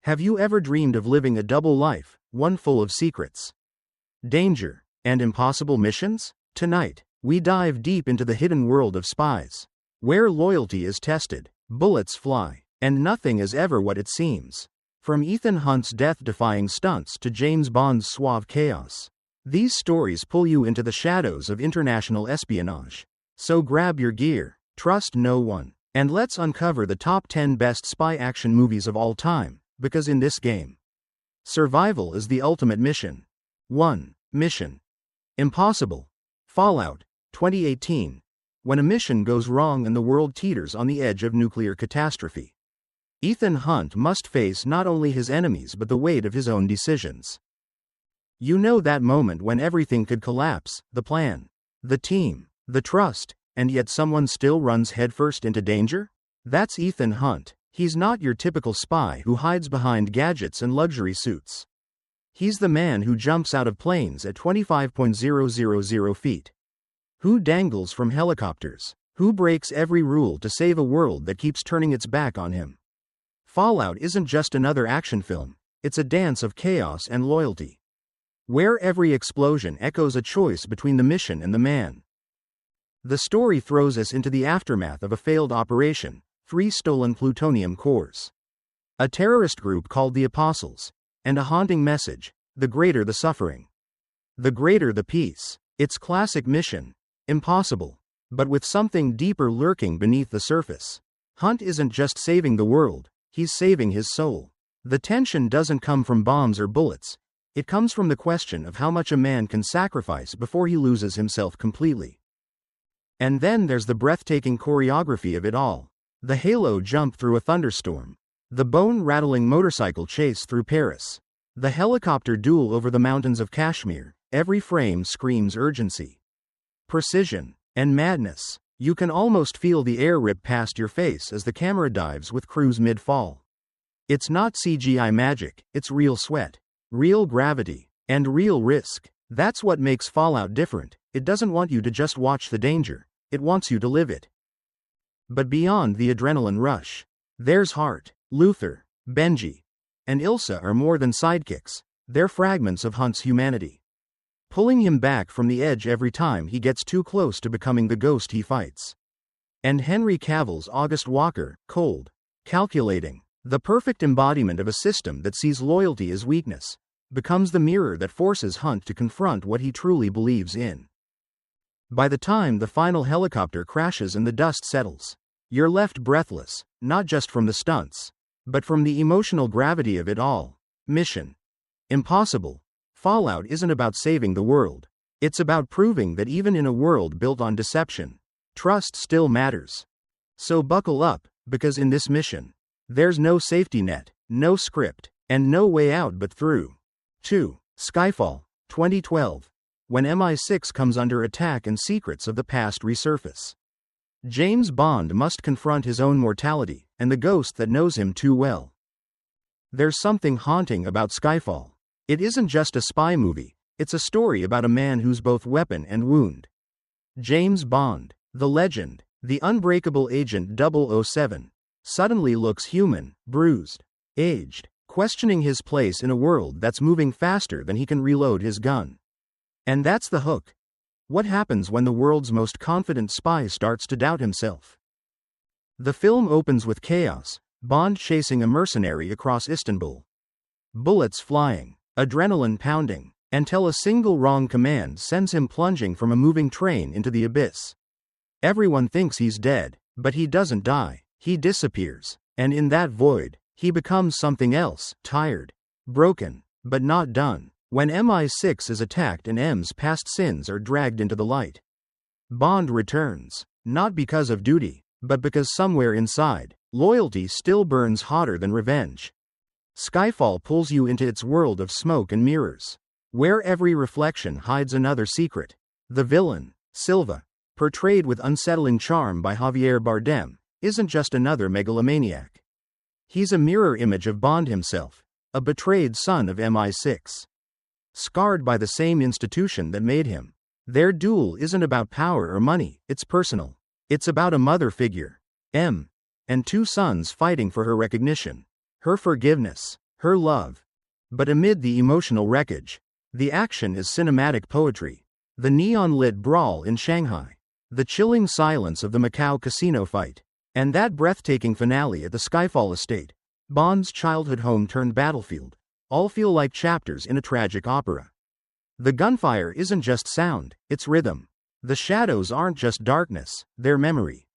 Have you ever dreamed of living a double life, one full of secrets, danger, and impossible missions? Tonight, we dive deep into the hidden world of spies, where loyalty is tested, bullets fly, and nothing is ever what it seems. From Ethan Hunt's death-defying stunts to James Bond's suave chaos, these stories pull you into the shadows of international espionage. So grab your gear, trust no one, and let's uncover the top 10 best spy action movies of all time, because in this game, survival is the ultimate mission. 1. Mission Impossible. Fallout, 2018. When a mission goes wrong and the world teeters on the edge of nuclear catastrophe, Ethan Hunt must face not only his enemies but the weight of his own decisions. You know that moment when everything could collapse, the plan, the team, the trust, and yet someone still runs headfirst into danger? That's Ethan Hunt. He's not your typical spy who hides behind gadgets and luxury suits. He's the man who jumps out of planes at 25,000 feet. Who dangles from helicopters. Who breaks every rule to save a world that keeps turning its back on him. Fallout isn't just another action film, it's a dance of chaos and loyalty, where every explosion echoes a choice between the mission and the man. The story throws us into the aftermath of a failed operation, 3 stolen plutonium cores, a terrorist group called the Apostles, and a haunting message: the greater the suffering, the greater the peace. It's classic mission, impossible, but with something deeper lurking beneath the surface. Hunt isn't just saving the world, he's saving his soul. The tension doesn't come from bombs or bullets, it comes from the question of how much a man can sacrifice before he loses himself completely. And then there's the breathtaking choreography of it all. The halo jump through a thunderstorm, the bone-rattling motorcycle chase through Paris, the helicopter duel over the mountains of Kashmir. Every frame screams urgency, precision, and madness. You can almost feel the air rip past your face as the camera dives with crews mid-fall. It's not CGI magic, it's real sweat, real gravity, and real risk. That's what makes Fallout different. It doesn't want you to just watch the danger, it wants you to live it. But beyond the adrenaline rush, there's heart. Luther, Benji, and Ilsa are more than sidekicks, they're fragments of Hunt's humanity, pulling him back from the edge every time he gets too close to becoming the ghost he fights. And Henry Cavill's August Walker, cold, calculating, the perfect embodiment of a system that sees loyalty as weakness, becomes the mirror that forces Hunt to confront what he truly believes in. By the time the final helicopter crashes and the dust settles, you're left breathless, not just from the stunts, but from the emotional gravity of it all. Mission Impossible. Fallout isn't about saving the world, it's about proving that even in a world built on deception, trust still matters. So buckle up, because in this mission, there's no safety net, no script, and no way out but through. 2. Skyfall, 2012. When MI6 comes under attack and secrets of the past resurface, James Bond must confront his own mortality and the ghost that knows him too well. There's something haunting about Skyfall. It isn't just a spy movie, it's a story about a man who's both weapon and wound. James Bond, the legend, the unbreakable agent 007, suddenly looks human, bruised, aged, questioning his place in a world that's moving faster than he can reload his gun. And that's the hook. What happens when the world's most confident spy starts to doubt himself? The film opens with chaos, Bond chasing a mercenary across Istanbul. Bullets flying, adrenaline pounding, until a single wrong command sends him plunging from a moving train into the abyss. Everyone thinks he's dead, but he doesn't die, he disappears, and in that void, he becomes something else, tired, broken, but not done. When MI6 is attacked and M's past sins are dragged into the light, Bond returns, not because of duty, but because somewhere inside, loyalty still burns hotter than revenge. Skyfall pulls you into its world of smoke and mirrors, where every reflection hides another secret. The villain, Silva, portrayed with unsettling charm by Javier Bardem, isn't just another megalomaniac. He's a mirror image of Bond himself, a betrayed son of MI6. Scarred by the same institution that made him. Their duel isn't about power or money, it's personal. It's about a mother figure, M, and 2 sons fighting for her recognition, her forgiveness, her love. But amid the emotional wreckage, the action is cinematic poetry. The neon-lit brawl in Shanghai, the chilling silence of the Macau casino fight, and that breathtaking finale at the Skyfall estate, Bond's childhood home turned battlefield, all feel like chapters in a tragic opera. The gunfire isn't just sound, it's rhythm. The shadows aren't just darkness, they're memory.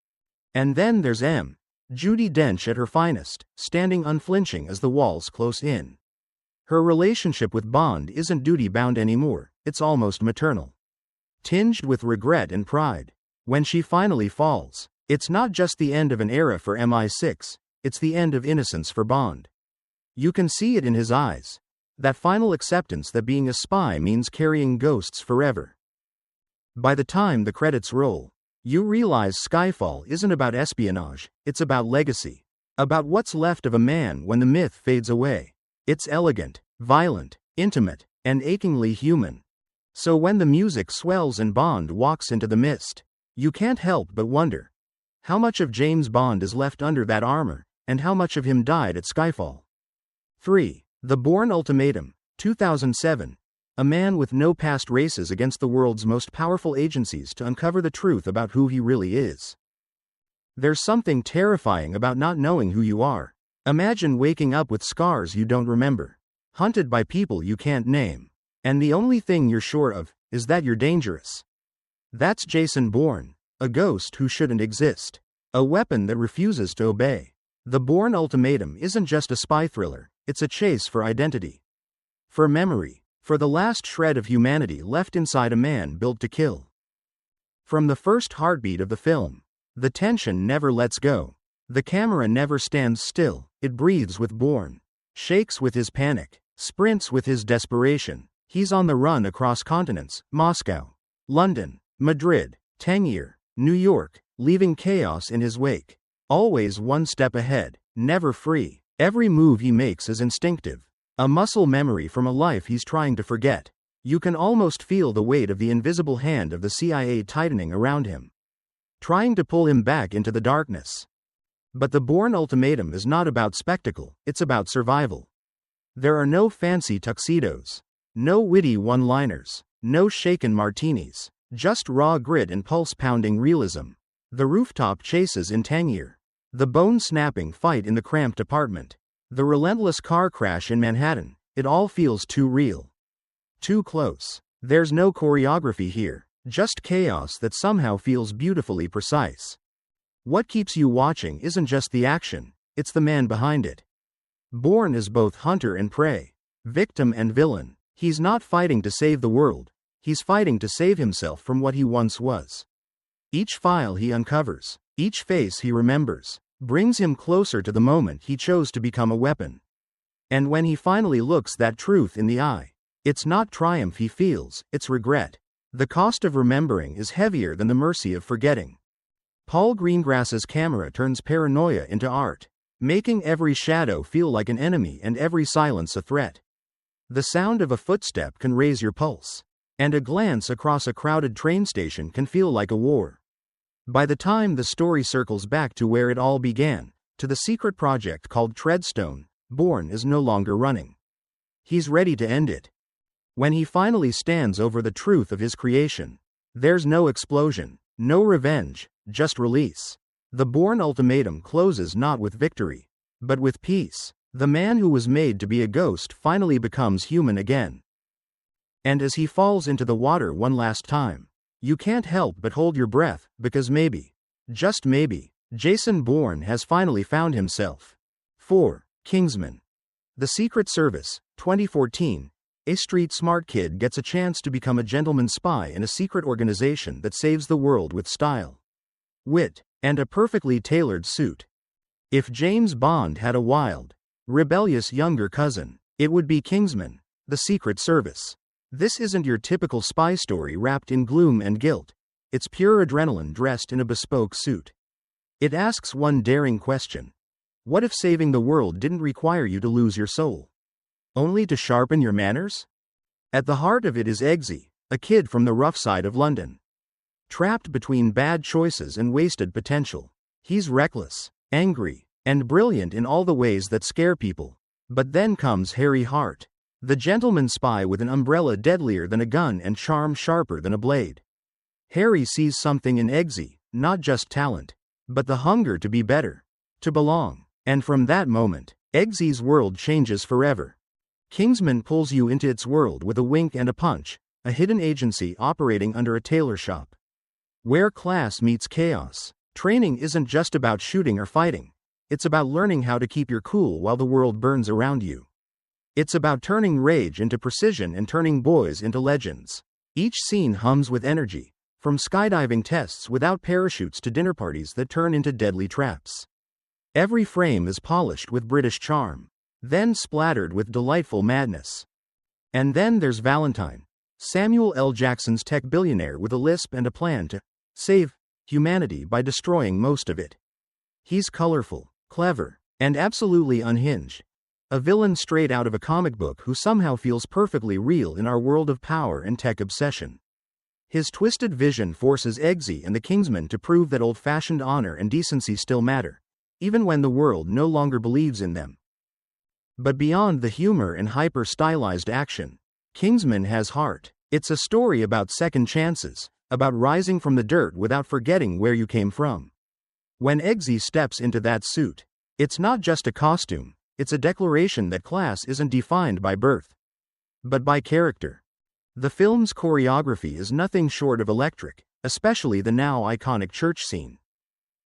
And then there's Judi Dench at her finest, standing unflinching as the walls close in. Her relationship with Bond isn't duty-bound anymore, it's almost maternal. Tinged with regret and pride. When she finally falls, it's not just the end of an era for MI6, it's the end of innocence for Bond. You can see it in his eyes. That final acceptance that being a spy means carrying ghosts forever. By the time the credits roll, you realize Skyfall isn't about espionage, it's about legacy. About what's left of a man when the myth fades away. It's elegant, violent, intimate, and achingly human. So when the music swells and Bond walks into the mist, you can't help but wonder, how much of James Bond is left under that armor, and how much of him died at Skyfall? 3. The Bourne Ultimatum, 2007. A man with no past races against the world's most powerful agencies to uncover the truth about who he really is. There's something terrifying about not knowing who you are. Imagine waking up with scars you don't remember, hunted by people you can't name, and the only thing you're sure of is that you're dangerous. That's Jason Bourne, a ghost who shouldn't exist, a weapon that refuses to obey. The Bourne Ultimatum isn't just a spy thriller, it's a chase for identity, for memory, for the last shred of humanity left inside a man built to kill. From the first heartbeat of the film, the tension never lets go. The camera never stands still, it breathes with Bourne, shakes with his panic, sprints with his desperation. He's on the run across continents, Moscow, London, Madrid, Tangier, New York, leaving chaos in his wake. Always one step ahead, never free. Every move he makes is instinctive, a muscle memory from a life he's trying to forget. You can almost feel the weight of the invisible hand of the CIA tightening around him, trying to pull him back into the darkness. But the Bourne Ultimatum is not about spectacle, it's about survival. There are no fancy tuxedos, no witty one-liners, no shaken martinis, just raw grit and pulse-pounding realism. The rooftop chases in Tangier, the bone-snapping fight in the cramped apartment, the relentless car crash in Manhattan, it all feels too real. Too close. There's no choreography here, just chaos that somehow feels beautifully precise. What keeps you watching isn't just the action, it's the man behind it. Bourne is both hunter and prey, victim and villain. He's not fighting to save the world, he's fighting to save himself from what he once was. Each file he uncovers, each face he remembers, brings him closer to the moment he chose to become a weapon. And when he finally looks that truth in the eye, it's not triumph he feels, it's regret. The cost of remembering is heavier than the mercy of forgetting. Paul Greengrass's camera turns paranoia into art, making every shadow feel like an enemy and every silence a threat. The sound of a footstep can raise your pulse, and a glance across a crowded train station can feel like a war. By the time the story circles back to where it all began, to the secret project called Treadstone, Bourne is no longer running. He's ready to end it. When he finally stands over the truth of his creation, there's no explosion, no revenge, just release. The Bourne Ultimatum closes not with victory, but with peace. The man who was made to be a ghost finally becomes human again. And as he falls into the water one last time, you can't help but hold your breath, because maybe, just maybe, Jason Bourne has finally found himself. 4. Kingsman. The Secret Service, 2014. A street smart kid gets a chance to become a gentleman spy in a secret organization that saves the world with style, wit, and a perfectly tailored suit. If James Bond had a wild, rebellious younger cousin, it would be Kingsman, the Secret Service. This isn't your typical spy story wrapped in gloom and guilt. It's pure adrenaline dressed in a bespoke suit. It asks one daring question. What if saving the world didn't require you to lose your soul, only to sharpen your manners? At the heart of it is Eggsy, a kid from the rough side of London, trapped between bad choices and wasted potential. He's reckless, angry, and brilliant in all the ways that scare people, But then comes Harry Hart, the gentleman spy with an umbrella deadlier than a gun and charm sharper than a blade. Harry sees something in Eggsy, not just talent, but the hunger to be better, to belong. And from that moment, Eggsy's world changes forever. Kingsman pulls you into its world with a wink and a punch, a hidden agency operating under a tailor shop. Where class meets chaos. Training isn't just about shooting or fighting. It's about learning how to keep your cool while the world burns around you. It's about turning rage into precision and turning boys into legends. Each scene hums with energy, from skydiving tests without parachutes to dinner parties that turn into deadly traps. Every frame is polished with British charm, then splattered with delightful madness. And then there's Valentine, Samuel L. Jackson's tech billionaire with a lisp and a plan to save humanity by destroying most of it. He's colorful, clever, and absolutely unhinged. A villain straight out of a comic book who somehow feels perfectly real in our world of power and tech obsession. His twisted vision forces Eggsy and the Kingsmen to prove that old-fashioned honor and decency still matter, even when the world no longer believes in them. But beyond the humor and hyper-stylized action, Kingsman has heart. It's a story about second chances, about rising from the dirt without forgetting where you came from. When Eggsy steps into that suit, it's not just a costume. It's a declaration that class isn't defined by birth, but by character. The film's choreography is nothing short of electric, especially the now iconic church scene.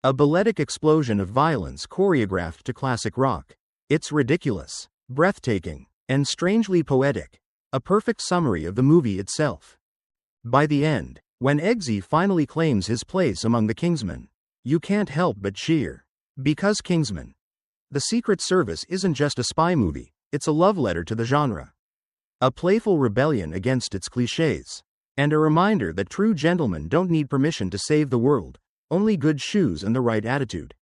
A balletic explosion of violence choreographed to classic rock. It's ridiculous, breathtaking, and strangely poetic, a perfect summary of the movie itself. By the end, when Eggsy finally claims his place among the Kingsmen, you can't help but cheer. Because Kingsman, the Secret Service isn't just a spy movie, it's a love letter to the genre. A playful rebellion against its cliches. And a reminder that true gentlemen don't need permission to save the world, only good shoes and the right attitude.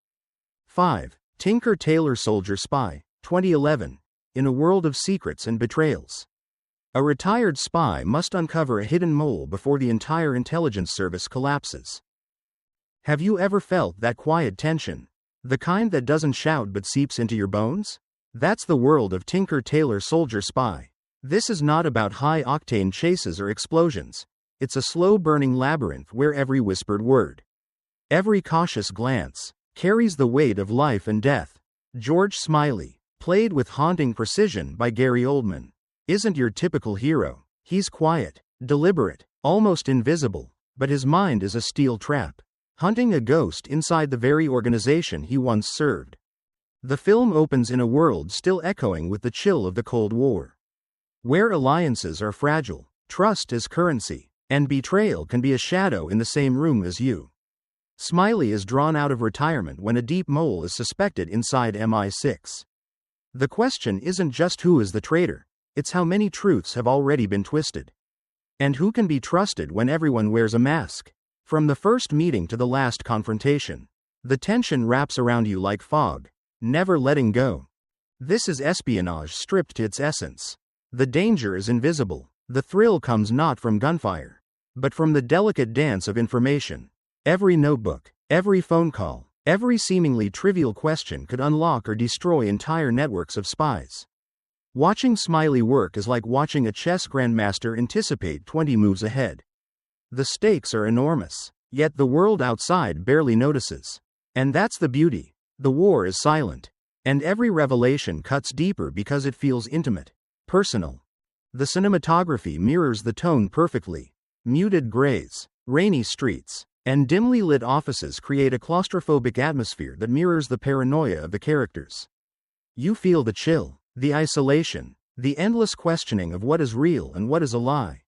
5. Tinker Tailor Soldier Spy, 2011. In a world of secrets and betrayals. A retired spy must uncover a hidden mole before the entire intelligence service collapses. Have you ever felt that quiet tension? The kind that doesn't shout but seeps into your bones? That's the world of Tinker Tailor Soldier Spy. This is not about high-octane chases or explosions. It's a slow-burning labyrinth where every whispered word, every cautious glance, carries the weight of life and death. George Smiley, played with haunting precision by Gary Oldman, isn't your typical hero. He's quiet, deliberate, almost invisible, but his mind is a steel trap, hunting a ghost inside the very organization he once served. The film opens in a world still echoing with the chill of the Cold War, where alliances are fragile, trust is currency, and betrayal can be a shadow in the same room as you. Smiley is drawn out of retirement when a deep mole is suspected inside MI6. The question isn't just who is the traitor, it's how many truths have already been twisted. And who can be trusted when everyone wears a mask? From the first meeting to the last confrontation, the tension wraps around you like fog, never letting go. This is espionage stripped to its essence. The danger is invisible. The thrill comes not from gunfire, but from the delicate dance of information. Every notebook, every phone call, every seemingly trivial question could unlock or destroy entire networks of spies. Watching Smiley work is like watching a chess grandmaster anticipate 20 moves ahead. The stakes are enormous, yet the world outside barely notices. And that's the beauty. The war is silent, and every revelation cuts deeper because it feels intimate, personal. The cinematography mirrors the tone perfectly. Muted grays, rainy streets, and dimly lit offices create a claustrophobic atmosphere that mirrors the paranoia of the characters. You feel the chill, the isolation, the endless questioning of what is real and what is a lie.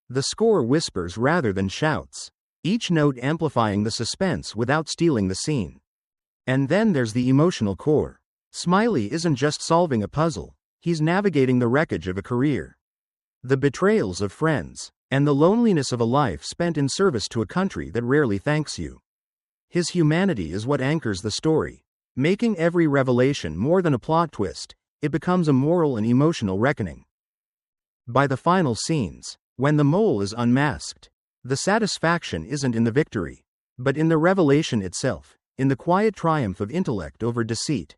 The score whispers rather than shouts, each note amplifying the suspense without stealing the scene. And then there's the emotional core. Smiley isn't just solving a puzzle, he's navigating the wreckage of a career, the betrayals of friends, and the loneliness of a life spent in service to a country that rarely thanks you. His humanity is what anchors the story, making every revelation more than a plot twist. It becomes a moral and emotional reckoning. By the final scenes, when the mole is unmasked, the satisfaction isn't in the victory, but in the revelation itself, in the quiet triumph of intellect over deceit,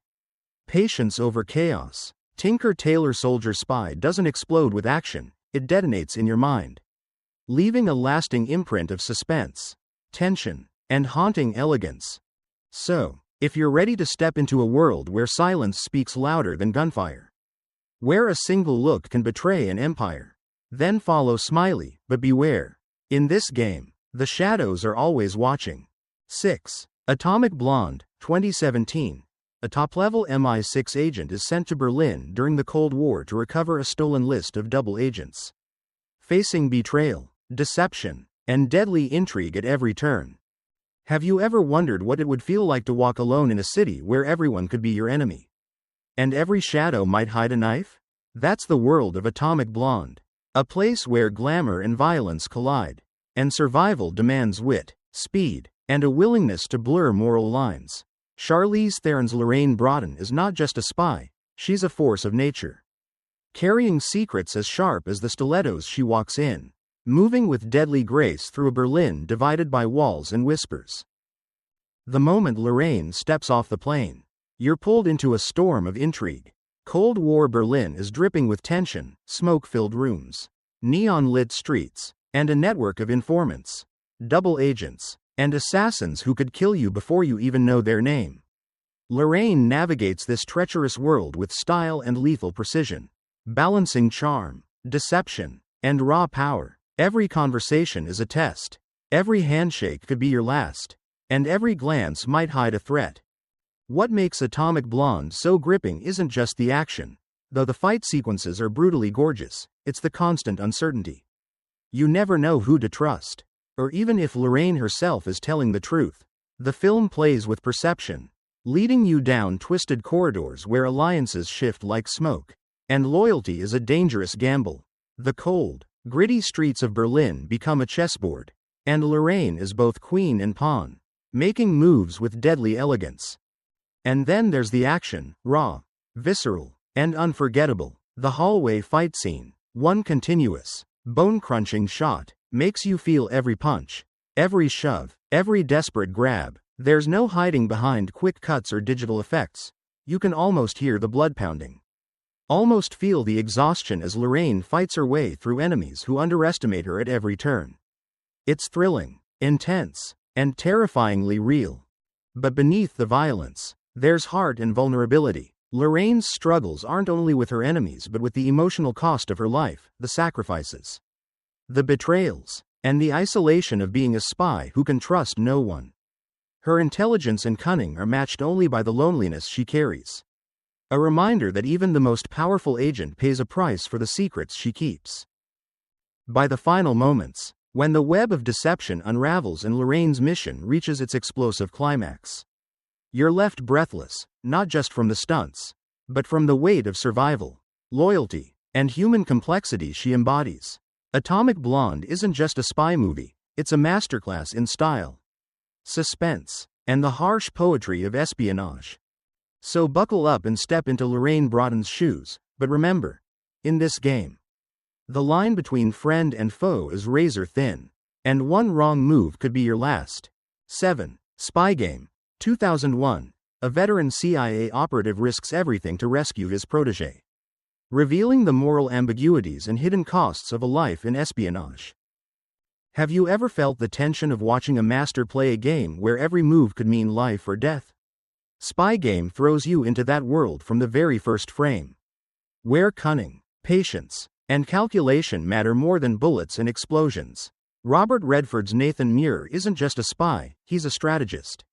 patience over chaos, Tinker Tailor Soldier Spy doesn't explode with action, it detonates in your mind, leaving a lasting imprint of suspense, tension, and haunting elegance. So, if you're ready to step into a world where silence speaks louder than gunfire, where a single look can betray an empire, then follow Smiley, but beware. In this game, the shadows are always watching. 6. Atomic Blonde, 2017. A top-level MI6 agent is sent to Berlin during the Cold War to recover a stolen list of double agents. Facing betrayal, deception, and deadly intrigue at every turn. Have you ever wondered what it would feel like to walk alone in a city where everyone could be your enemy? And every shadow might hide a knife? That's the world of Atomic Blonde. A place where glamour and violence collide, and survival demands wit, speed, and a willingness to blur moral lines. Charlize Theron's Lorraine Broughton is not just a spy, she's a force of nature. Carrying secrets as sharp as the stilettos she walks in, moving with deadly grace through a Berlin divided by walls and whispers. The moment Lorraine steps off the plane, you're pulled into a storm of intrigue. Cold War Berlin is dripping with tension, smoke-filled rooms, neon-lit streets, and a network of informants, double agents, and assassins who could kill you before you even know their name. Lorraine navigates this treacherous world with style and lethal precision, balancing charm, deception, and raw power. Every conversation is a test, every handshake could be your last, and every glance might hide a threat. What makes Atomic Blonde so gripping isn't just the action, though the fight sequences are brutally gorgeous, it's the constant uncertainty. You never know who to trust, or even if Lorraine herself is telling the truth. The film plays with perception, leading you down twisted corridors where alliances shift like smoke, and loyalty is a dangerous gamble. The cold, gritty streets of Berlin become a chessboard, and Lorraine is both queen and pawn, making moves with deadly elegance. And then there's the action, raw, visceral, and unforgettable. The hallway fight scene, one continuous, bone-crunching shot, makes you feel every punch, every shove, every desperate grab. There's no hiding behind quick cuts or digital effects. You can almost hear the blood pounding, almost feel the exhaustion as Lorraine fights her way through enemies who underestimate her at every turn. It's thrilling, intense, and terrifyingly real. But beneath the violence, there's heart and vulnerability. Lorraine's struggles aren't only with her enemies but with the emotional cost of her life, the sacrifices, the betrayals, and the isolation of being a spy who can trust no one. Her intelligence and cunning are matched only by the loneliness she carries. A reminder that even the most powerful agent pays a price for the secrets she keeps. By the final moments, when the web of deception unravels and Lorraine's mission reaches its explosive climax, you're left breathless, not just from the stunts, but from the weight of survival, loyalty, and human complexity she embodies. Atomic Blonde isn't just a spy movie, it's a masterclass in style, suspense, and the harsh poetry of espionage. So buckle up and step into Lorraine Broughton's shoes, but remember, in this game, the line between friend and foe is razor thin, and one wrong move could be your last. 7. Spy Game, 2001. A veteran CIA operative risks everything to rescue his protégé, revealing the moral ambiguities and hidden costs of a life in espionage. Have you ever felt the tension of watching a master play a game where every move could mean life or death? Spy Game throws you into that world from the very first frame, where cunning, patience, and calculation matter more than bullets and explosions. Robert Redford's Nathan Muir isn't just a spy, he's a strategist.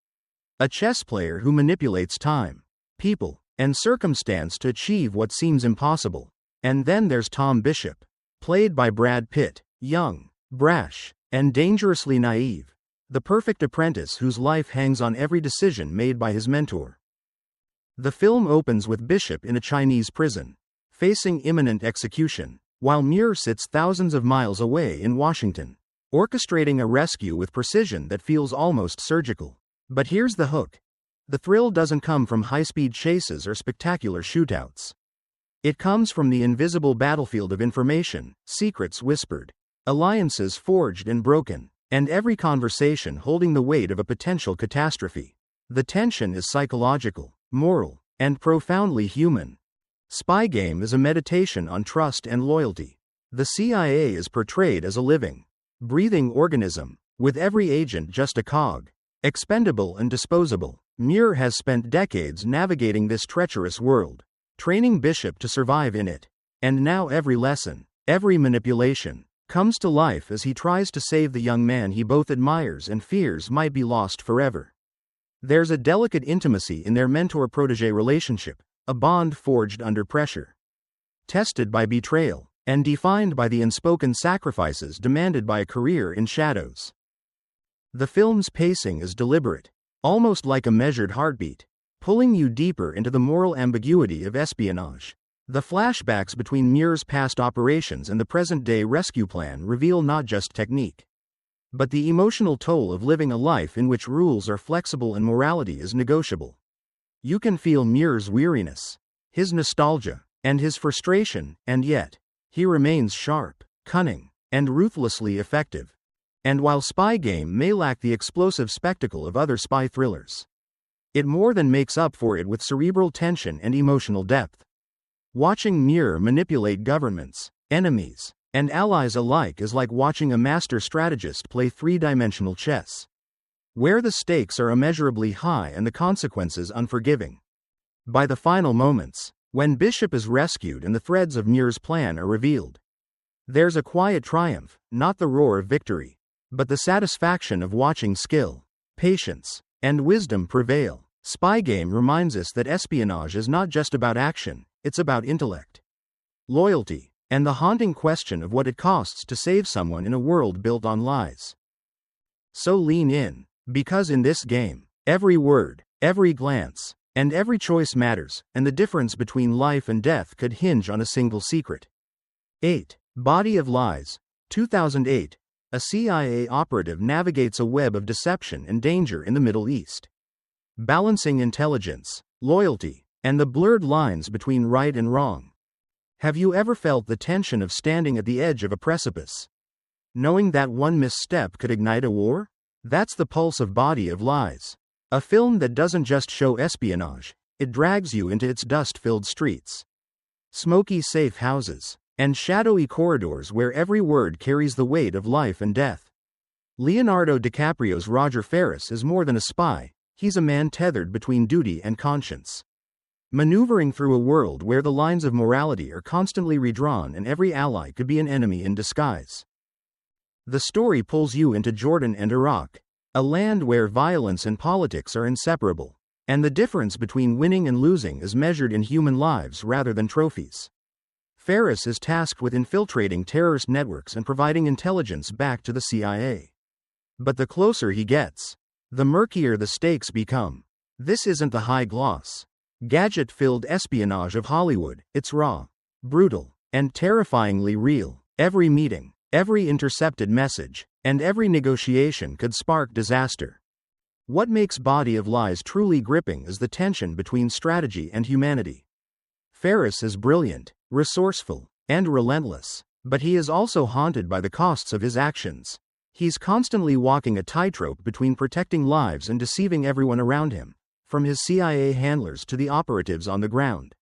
A chess player who manipulates time, people, and circumstance to achieve what seems impossible. And then there's Tom Bishop, played by Brad Pitt, young, brash, and dangerously naive, the perfect apprentice whose life hangs on every decision made by his mentor. The film opens with Bishop in a Chinese prison, facing imminent execution, while Muir sits thousands of miles away in Washington, orchestrating a rescue with precision that feels almost surgical. But here's the hook. The thrill doesn't come from high-speed chases or spectacular shootouts. It comes from the invisible battlefield of information, secrets whispered, alliances forged and broken, and every conversation holding the weight of a potential catastrophe. The tension is psychological, moral, and profoundly human. Spy Game is a meditation on trust and loyalty. The CIA is portrayed as a living, breathing organism, with every agent just a cog, expendable and disposable. Muir has spent decades navigating this treacherous world, training Bishop to survive in it. And now every lesson, every manipulation, comes to life as he tries to save the young man he both admires and fears might be lost forever. There's a delicate intimacy in their mentor-protege relationship, a bond forged under pressure, tested by betrayal, and defined by the unspoken sacrifices demanded by a career in shadows. The film's pacing is deliberate, almost like a measured heartbeat, pulling you deeper into the moral ambiguity of espionage. The flashbacks between Muir's past operations and the present-day rescue plan reveal not just technique, but the emotional toll of living a life in which rules are flexible and morality is negotiable. You can feel Muir's weariness, his nostalgia, and his frustration, and yet, he remains sharp, cunning, and ruthlessly effective. And while Spy Game may lack the explosive spectacle of other spy thrillers, it more than makes up for it with cerebral tension and emotional depth. Watching Muir manipulate governments, enemies, and allies alike is like watching a master strategist play three-dimensional chess, where the stakes are immeasurably high and the consequences unforgiving. By the final moments, when Bishop is rescued and the threads of Muir's plan are revealed, there's a quiet triumph, not the roar of victory, but the satisfaction of watching skill, patience, and wisdom prevail. Spy Game reminds us that espionage is not just about action, it's about intellect, loyalty, and the haunting question of what it costs to save someone in a world built on lies. So lean in, because in this game, every word, every glance, and every choice matters, and the difference between life and death could hinge on a single secret. 8. Body of Lies, 2008. A CIA operative navigates a web of deception and danger in the Middle East, balancing intelligence, loyalty, and the blurred lines between right and wrong. Have you ever felt the tension of standing at the edge of a precipice, knowing that one misstep could ignite a war? That's the pulse of Body of Lies, a film that doesn't just show espionage, it drags you into its dust-filled streets, smoky safe houses, and shadowy corridors where every word carries the weight of life and death. Leonardo DiCaprio's Roger Ferris is more than a spy, he's a man tethered between duty and conscience, maneuvering through a world where the lines of morality are constantly redrawn and every ally could be an enemy in disguise. The story pulls you into Jordan and Iraq, a land where violence and politics are inseparable, and the difference between winning and losing is measured in human lives rather than trophies. Ferris is tasked with infiltrating terrorist networks and providing intelligence back to the CIA. But the closer he gets, the murkier the stakes become. This isn't the high-gloss, gadget-filled espionage of Hollywood, it's raw, brutal, and terrifyingly real. Every meeting, every intercepted message, and every negotiation could spark disaster. What makes Body of Lies truly gripping is the tension between strategy and humanity. Ferris is brilliant, resourceful, and relentless, but he is also haunted by the costs of his actions. He's constantly walking a tightrope between protecting lives and deceiving everyone around him, from his CIA handlers to the operatives on the ground.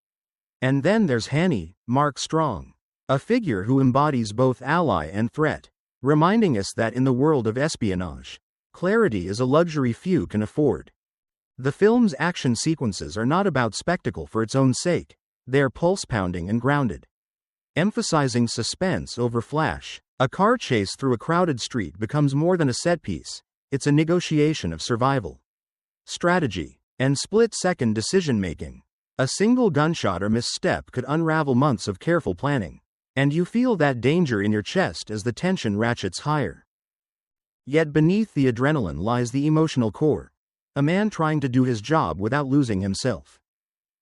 And then there's Hanny, Mark Strong, a figure who embodies both ally and threat, reminding us that in the world of espionage, clarity is a luxury few can afford. The film's action sequences are not about spectacle for its own sake, they're pulse-pounding and grounded, emphasizing suspense over flash. A car chase through a crowded street becomes more than a set piece, it's a negotiation of survival, strategy, and split-second decision-making. A single gunshot or misstep could unravel months of careful planning, and you feel that danger in your chest as the tension ratchets higher. Yet beneath the adrenaline lies the emotional core, a man trying to do his job without losing himself.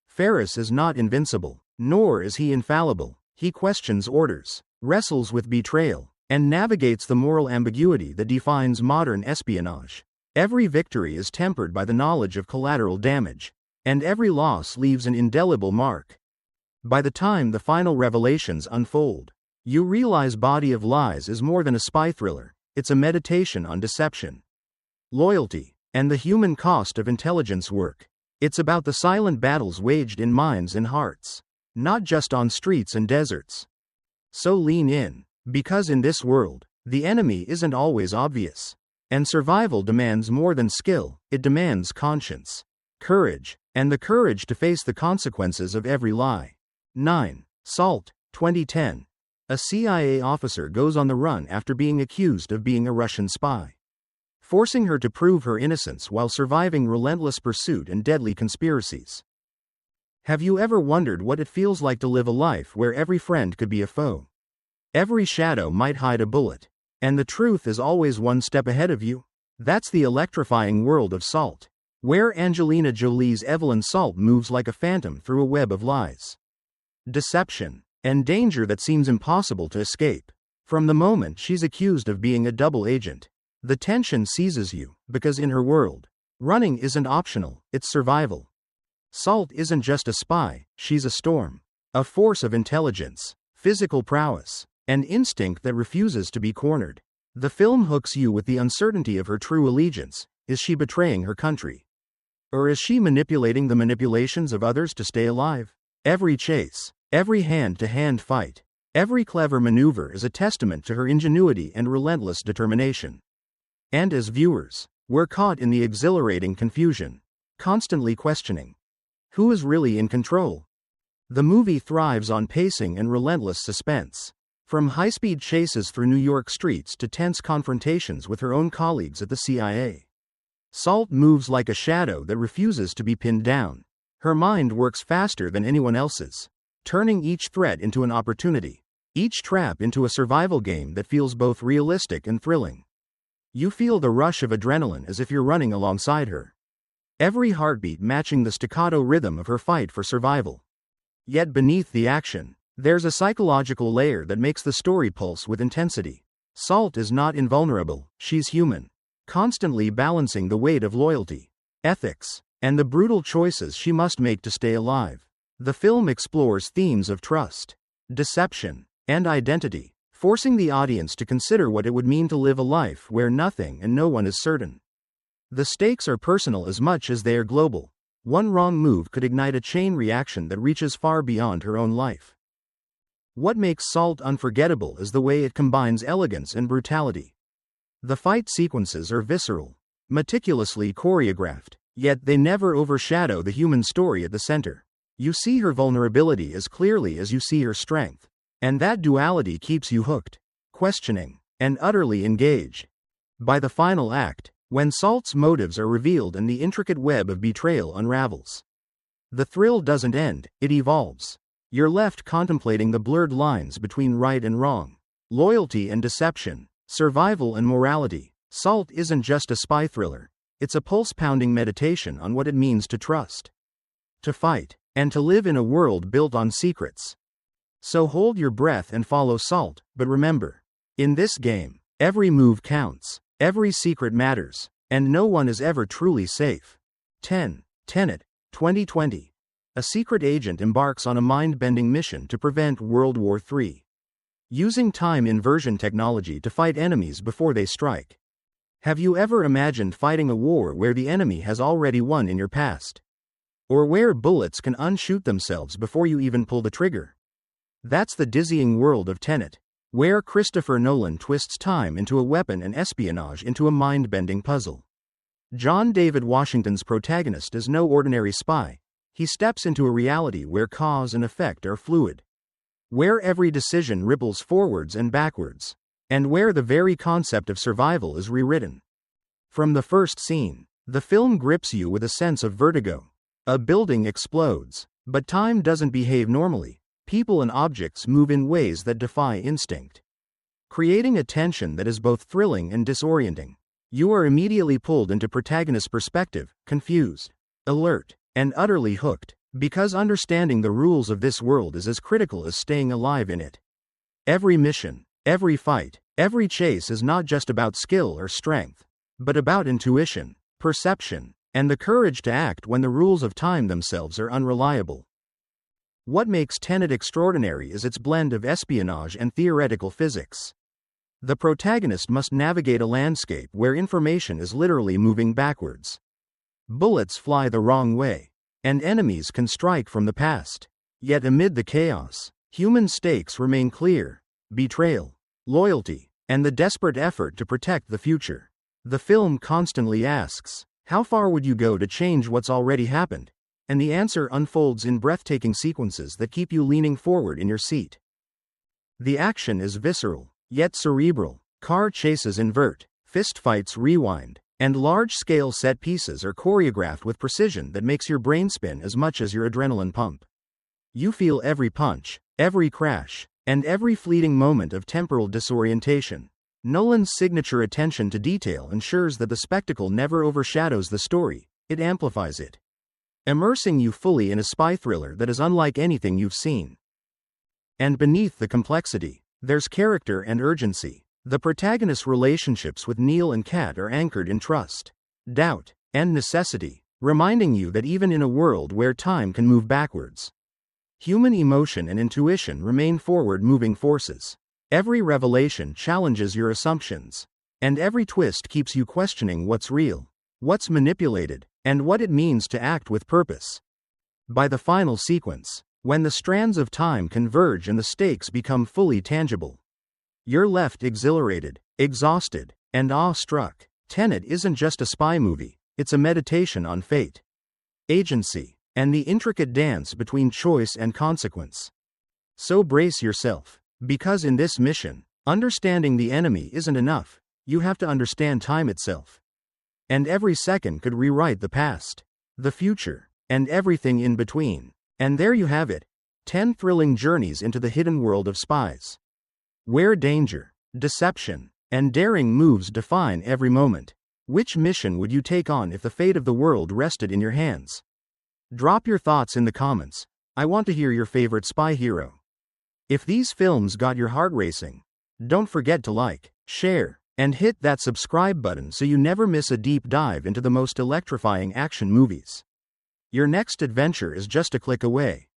Ferris is not invincible, nor is he infallible. He questions orders, wrestles with betrayal, and navigates the moral ambiguity that defines modern espionage. Every victory is tempered by the knowledge of collateral damage, and every loss leaves an indelible mark. By the time the final revelations unfold, you realize Body of Lies is more than a spy thriller, it's a meditation on deception, loyalty, and the human cost of intelligence work. It's about the silent battles waged in minds and hearts, not just on streets and deserts. So lean in, because in this world, the enemy isn't always obvious. And survival demands more than skill, it demands conscience, courage, and the courage to face the consequences of every lie. 9. Salt, 2010. A CIA officer goes on the run after being accused of being a Russian spy, forcing her to prove her innocence while surviving relentless pursuit and deadly conspiracies. Have you ever wondered what it feels like to live a life where every friend could be a foe? Every shadow might hide a bullet, and the truth is always one step ahead of you? That's the electrifying world of Salt, where Angelina Jolie's Evelyn Salt moves like a phantom through a web of lies, deception, and danger that seems impossible to escape. From the moment she's accused of being a double agent, the tension seizes you, because in her world, running isn't optional, it's survival. Salt isn't just a spy, she's a storm, a force of intelligence, physical prowess, and instinct that refuses to be cornered. The film hooks you with the uncertainty of her true allegiance. Is she betraying her country? Or is she manipulating the manipulations of others to stay alive? Every chase, every hand-to-hand fight, every clever maneuver is a testament to her ingenuity and relentless determination. And as viewers, we're caught in the exhilarating confusion, constantly questioning, who is really in control? The movie thrives on pacing and relentless suspense. From high-speed chases through New York streets to tense confrontations with her own colleagues at the CIA, Salt moves like a shadow that refuses to be pinned down. Her mind works faster than anyone else's, turning each threat into an opportunity, each trap into a survival game that feels both realistic and thrilling. You feel the rush of adrenaline as if you're running alongside her, every heartbeat matching the staccato rhythm of her fight for survival. Yet beneath the action, there's a psychological layer that makes the story pulse with intensity. Salt is not invulnerable, she's human, constantly balancing the weight of loyalty, ethics, and the brutal choices she must make to stay alive. The film explores themes of trust, deception, and identity, forcing the audience to consider what it would mean to live a life where nothing and no one is certain. The stakes are personal as much as they are global. One wrong move could ignite a chain reaction that reaches far beyond her own life. What makes Salt unforgettable is the way it combines elegance and brutality. The fight sequences are visceral, meticulously choreographed, yet they never overshadow the human story at the center. You see her vulnerability as clearly as you see her strength, and that duality keeps you hooked, questioning, and utterly engaged. By the final act, when Salt's motives are revealed and the intricate web of betrayal unravels, the thrill doesn't end, it evolves. You're left contemplating the blurred lines between right and wrong, loyalty and deception, survival and morality. Salt isn't just a spy thriller, it's a pulse-pounding meditation on what it means to trust, to fight, and to live in a world built on secrets. So hold your breath and follow Salt, but remember, in this game, every move counts. Every secret matters, and no one is ever truly safe. 10. Tenet, 2020. A secret agent embarks on a mind-bending mission to prevent World War III, using time inversion technology to fight enemies before they strike. Have you ever imagined fighting a war where the enemy has already won in your past? Or where bullets can unshoot themselves before you even pull the trigger? That's the dizzying world of Tenet, where Christopher Nolan twists time into a weapon and espionage into a mind-bending puzzle. John David Washington's protagonist is no ordinary spy. He steps into a reality where cause and effect are fluid, where every decision ripples forwards and backwards, and where the very concept of survival is rewritten. From the first scene, the film grips you with a sense of vertigo. A building explodes, but time doesn't behave normally. People and objects move in ways that defy instinct, creating a tension that is both thrilling and disorienting. You are immediately pulled into protagonist's perspective, confused, alert, and utterly hooked, because understanding the rules of this world is as critical as staying alive in it. Every mission, every fight, every chase is not just about skill or strength, but about intuition, perception, and the courage to act when the rules of time themselves are unreliable. What makes Tenet extraordinary is its blend of espionage and theoretical physics. The protagonist must navigate a landscape where information is literally moving backwards. Bullets fly the wrong way, and enemies can strike from the past. Yet amid the chaos, human stakes remain clear: betrayal, loyalty, and the desperate effort to protect the future. The film constantly asks, how far would you go to change what's already happened? And the answer unfolds in breathtaking sequences that keep you leaning forward in your seat. The action is visceral, yet cerebral. Car chases invert, fistfights rewind, and large-scale set pieces are choreographed with precision that makes your brain spin as much as your adrenaline pump. You feel every punch, every crash, and every fleeting moment of temporal disorientation. Nolan's signature attention to detail ensures that the spectacle never overshadows the story, it amplifies it, immersing you fully in a spy thriller that is unlike anything you've seen. And beneath the complexity, there's character and urgency. The protagonist's relationships with Neil and Kat are anchored in trust, doubt, and necessity, reminding you that even in a world where time can move backwards, human emotion and intuition remain forward-moving forces. Every revelation challenges your assumptions, and every twist keeps you questioning what's real, what's manipulated, and what it means to act with purpose. By the final sequence, when the strands of time converge and the stakes become fully tangible, you're left exhilarated, exhausted, and awe-struck. Tenet isn't just a spy movie, it's a meditation on fate, agency, and the intricate dance between choice and consequence. So brace yourself, because in this mission, understanding the enemy isn't enough, you have to understand time itself. And every second could rewrite the past, the future, and everything in between. And there you have it, 10 thrilling journeys into the hidden world of spies, where danger, deception, and daring moves define every moment. Which mission would you take on if the fate of the world rested in your hands? Drop your thoughts in the comments. I want to hear your favorite spy hero. If these films got your heart racing, don't forget to like, share, and hit that subscribe button so you never miss a deep dive into the most electrifying action movies. Your next adventure is just a click away.